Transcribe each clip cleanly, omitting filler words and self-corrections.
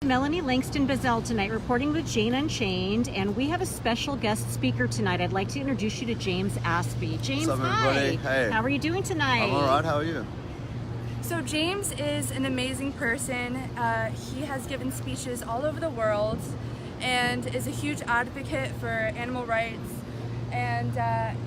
Melanie Langston-Bazzell tonight, reporting with Jane Unchained, and we have a special guest speaker tonight. I'd like to introduce you to James Aspey. James, what's up, everybody? hi. Hey. How are you doing tonight? I'm all right. How are you? So James is an amazing person. He has given speeches all over the world and is a huge advocate for animal rights. And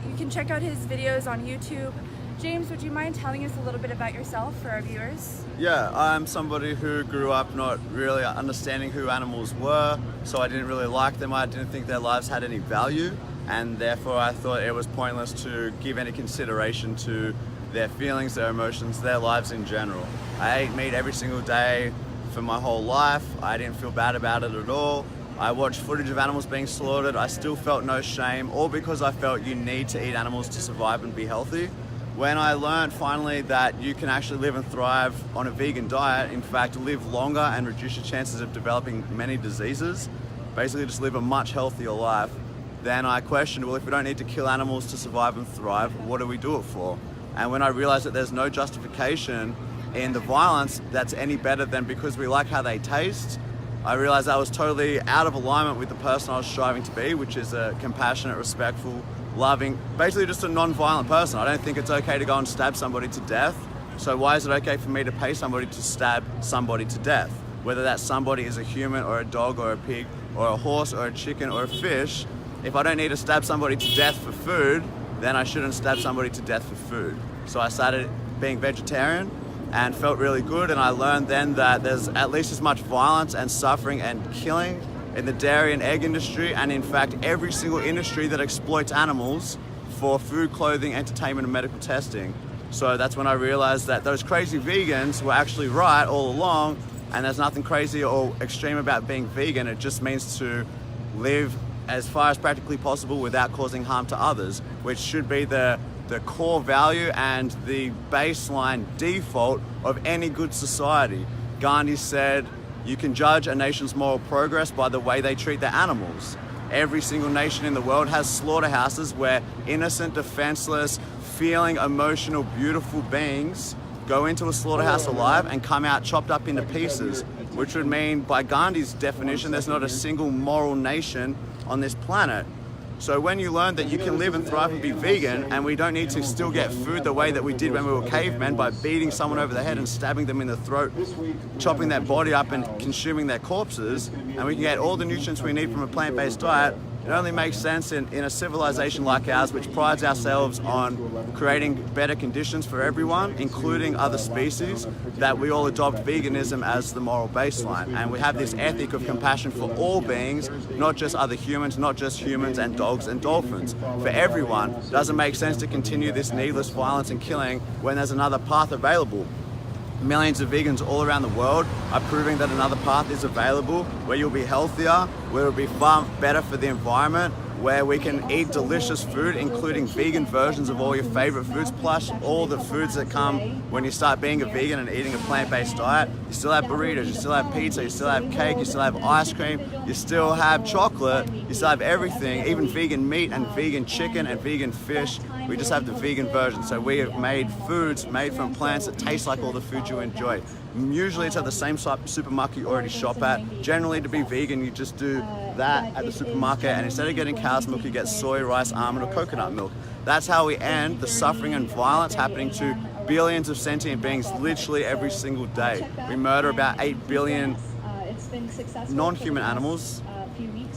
you can check out his videos on YouTube. James, would you mind telling us a little bit about yourself for our viewers? Yeah, I'm somebody who grew up not really understanding who animals were, so I didn't really like them. I didn't think their lives had any value, and therefore I thought it was pointless to give any consideration to their feelings, their emotions, their lives in general. I ate meat every single day for my whole life. I didn't feel bad about it at all. I watched footage of animals being slaughtered. I still felt no shame, all because I felt you need to eat animals to survive and be healthy. When I learned finally that you can actually live and thrive on a vegan diet, in fact live longer and reduce your chances of developing many diseases, basically just live a much healthier life, then I questioned, well, if we don't need to kill animals to survive and thrive, what do we do it for? And when I realized that there's no justification in the violence that's any better than because we like how they taste, I realized I was totally out of alignment with the person I was striving to be, which is a compassionate, respectful, loving, basically just a non-violent person. I don't think it's okay to go and stab somebody to death. So why is it okay for me to pay somebody to stab somebody to death? Whether that somebody is a human or a dog or a pig or a horse or a chicken or a fish, if I don't need to stab somebody to death for food, then I shouldn't stab somebody to death for food. So I started being vegetarian and felt really good, and I learned then that there's at least as much violence and suffering and killing in the dairy and egg industry, and in fact every single industry that exploits animals for food, clothing, entertainment and medical testing. So that's when I realized that those crazy vegans were actually right all along, and there's nothing crazy or extreme about being vegan. It just means to live as far as practically possible without causing harm to others, which should be the core value and the baseline default of any good society. Gandhi said, you can judge a nation's moral progress by the way they treat their animals. Every single nation in the world has slaughterhouses where innocent, defenseless, feeling, emotional, beautiful beings go into a slaughterhouse alive and come out chopped up into pieces, which would mean, by Gandhi's definition, there's not a single moral nation on this planet. So when you learn that you can live and thrive and be vegan, and we don't need to still get food the way that we did when we were cavemen by beating someone over the head and stabbing them in the throat, chopping their body up and consuming their corpses, and we can get all the nutrients we need from a plant-based diet, it only makes sense in a civilization like ours, which prides ourselves on creating better conditions for everyone, including other species, that we all adopt veganism as the moral baseline. And we have this ethic of compassion for all beings, not just other humans, not just humans and dogs and dolphins. For everyone, it doesn't make sense to continue this needless violence and killing when there's another path available. Millions of vegans all around the world are proving that another path is available where you'll be healthier, where it'll be far better for the environment, where we can eat delicious food, including vegan versions of all your favorite foods, plus all the foods that come when you start being a vegan and eating a plant-based diet. You still have burritos, you still have pizza, you still have cake, you still have ice cream, you still have chocolate, you still have everything, even vegan meat and vegan chicken and vegan fish. We just have the vegan version. So we have made foods made from plants that taste like all the food you enjoy. Usually it's at the same supermarket you already shop at. Generally, to be vegan, you just do that at the supermarket, and instead of getting cow's milk, you get soy, rice, almond or coconut milk. That's how we end the suffering and violence happening to billions of sentient beings literally every single day. We murder about 8 billion non-human animals,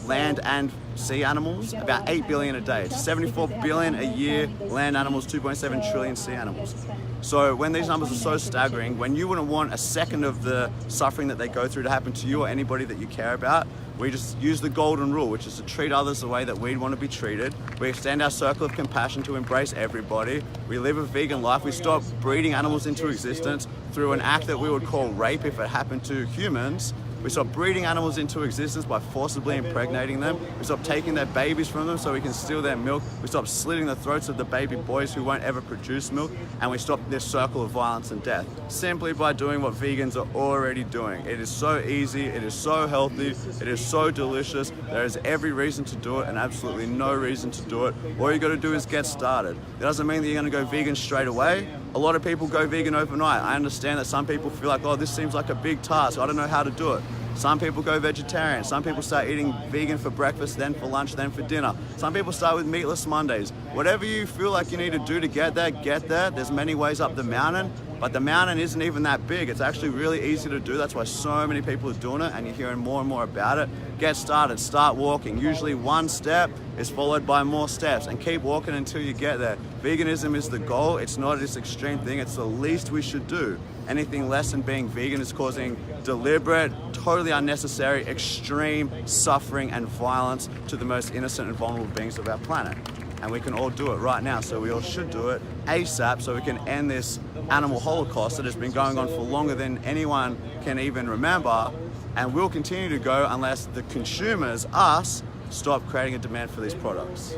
land and sea animals, about 8 billion a day. It's 74 billion a year land animals, 2.7 trillion sea animals. So when these numbers are so staggering, when you wouldn't want a second of the suffering that they go through to happen to you or anybody that you care about, we just use the golden rule, which is to treat others the way that we'd want to be treated. We extend our circle of compassion to embrace everybody. We live a vegan life. We stop breeding animals into existence through an act that we would call rape if it happened to humans. We stop breeding animals into existence by forcibly impregnating them. We stop taking their babies from them so we can steal their milk. We stop slitting the throats of the baby boys who won't ever produce milk. And we stop this circle of violence and death simply by doing what vegans are already doing. It is so easy, it is so healthy, it is so delicious. There is every reason to do it and absolutely no reason to do it. All you gotta do is get started. It doesn't mean that you're gonna go vegan straight away. A lot of people go vegan overnight. I understand that some people feel like, oh, this seems like a big task, I don't know how to do it. Some people go vegetarian. Some people start eating vegan for breakfast, then for lunch, then for dinner. Some people start with meatless Mondays. Whatever you feel like you need to do to get there, get there. There's many ways up the mountain, but the mountain isn't even that big. It's actually really easy to do. That's why so many people are doing it, and you're hearing more and more about it. Get started, start walking. Usually one step is followed by more steps, and keep walking until you get there. Veganism is the goal. It's not this extreme thing. It's the least we should do. Anything less than being vegan is causing deliberate, totally unnecessary, extreme suffering and violence to the most innocent and vulnerable beings of our planet. And we can all do it right now, so we all should do it ASAP so we can end this animal holocaust that has been going on for longer than anyone can even remember, and will continue to go unless the consumers, us, stop creating a demand for these products.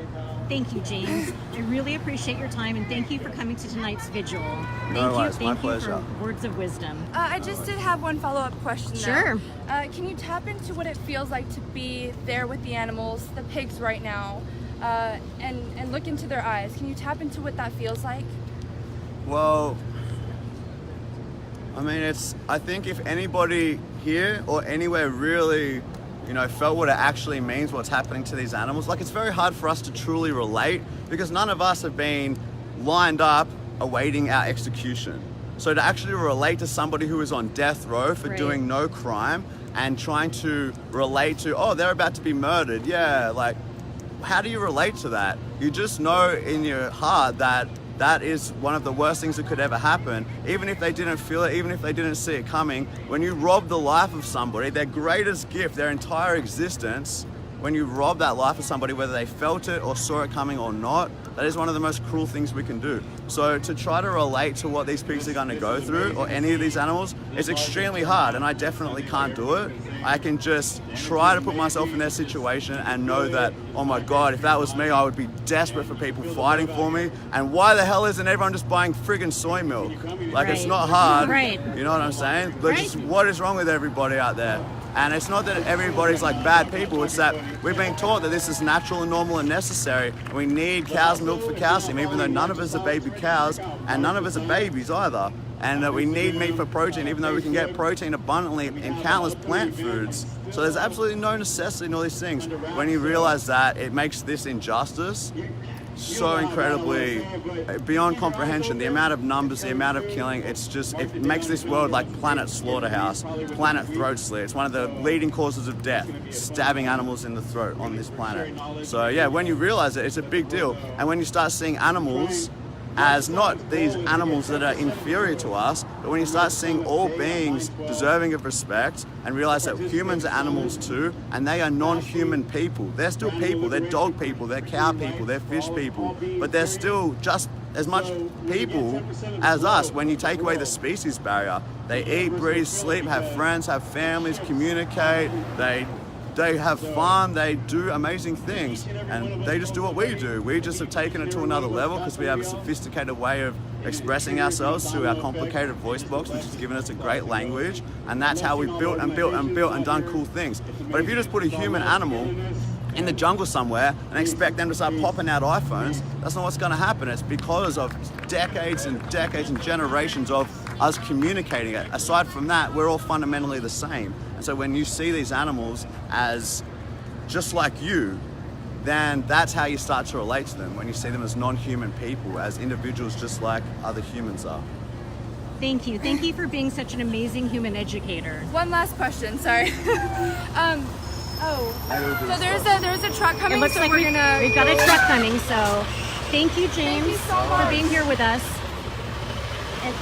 Thank you, James. I really appreciate your time, and thank you for coming to tonight's vigil. No worries, my Thank pleasure. you for words of wisdom. I just did have one follow-up question. Sure. Though. Can you tap into what it feels like to be there with the animals, the pigs right now, and look into their eyes? Can you tap into what that feels like? Well, I mean, I think if anybody here or anywhere really, felt what it actually means, what's happening to these animals, like, it's very hard for us to truly relate because none of us have been lined up awaiting our execution. So to actually relate to somebody who is on death row for Right. doing no crime and trying to relate to, oh, they're about to be murdered. Yeah, like, how do you relate to that? You just know in your heart that that is one of the worst things that could ever happen. Even if they didn't feel it, even if they didn't see it coming, when you rob the life of somebody, their greatest gift, their entire existence, when you rob that life of somebody, whether they felt it or saw it coming or not, that is one of the most cruel things we can do. So to try to relate to what these pigs are going to go through, or any of these animals, is extremely hard, and I definitely can't do it. I can just try to put myself in their situation and know that, oh my God, if that was me, I would be desperate for people fighting for me. And why the hell isn't everyone just buying friggin' soy milk? Like, it's Right. not hard. Right. You know what I'm saying? But Right. just what is wrong with everybody out there? And it's not that everybody's like bad people, it's that we've been taught that this is natural and normal and necessary. And we need cow's milk for calcium, even though none of us are baby cows and none of us are babies either. And that we need meat for protein, even though we can get protein abundantly in countless plant foods. So there's absolutely no necessity in all these things. When you realize that, it makes this injustice so incredibly beyond comprehension. The amount of numbers, the amount of killing, it makes this world like planet slaughterhouse, planet throat slit. It's one of the leading causes of death, stabbing animals in the throat on this planet. So yeah, when you realize it, it's a big deal. And when you start seeing animals as not these animals that are inferior to us, but when you start seeing all beings deserving of respect and realize that humans are animals too, and they are non-human people. They're still people, they're dog people, they're cow people, they're fish people, but they're still just as much people as us when you take away the species barrier. They eat, breathe, sleep, have friends, have families, communicate, they have fun, they do amazing things, and they just do what we do. We just have taken it to another level because we have a sophisticated way of expressing ourselves through our complicated voice box, which has given us a great language, and that's how we've built and built and built and done cool things. But if you just put a human animal in the jungle somewhere and expect them to start popping out iPhones, that's not what's going to happen. It's because of decades and decades and generations of us communicating it. Aside from that, we're all fundamentally the same. And so when you see these animals as just like you, then that's how you start to relate to them, when you see them as non-human people, as individuals just like other humans are. Thank you. Thank you for being such an amazing human educator. One last question, sorry. So there's a truck It coming, looks so like we're gonna... we've got a truck coming, so thank you, James, you so for much. being here with us. And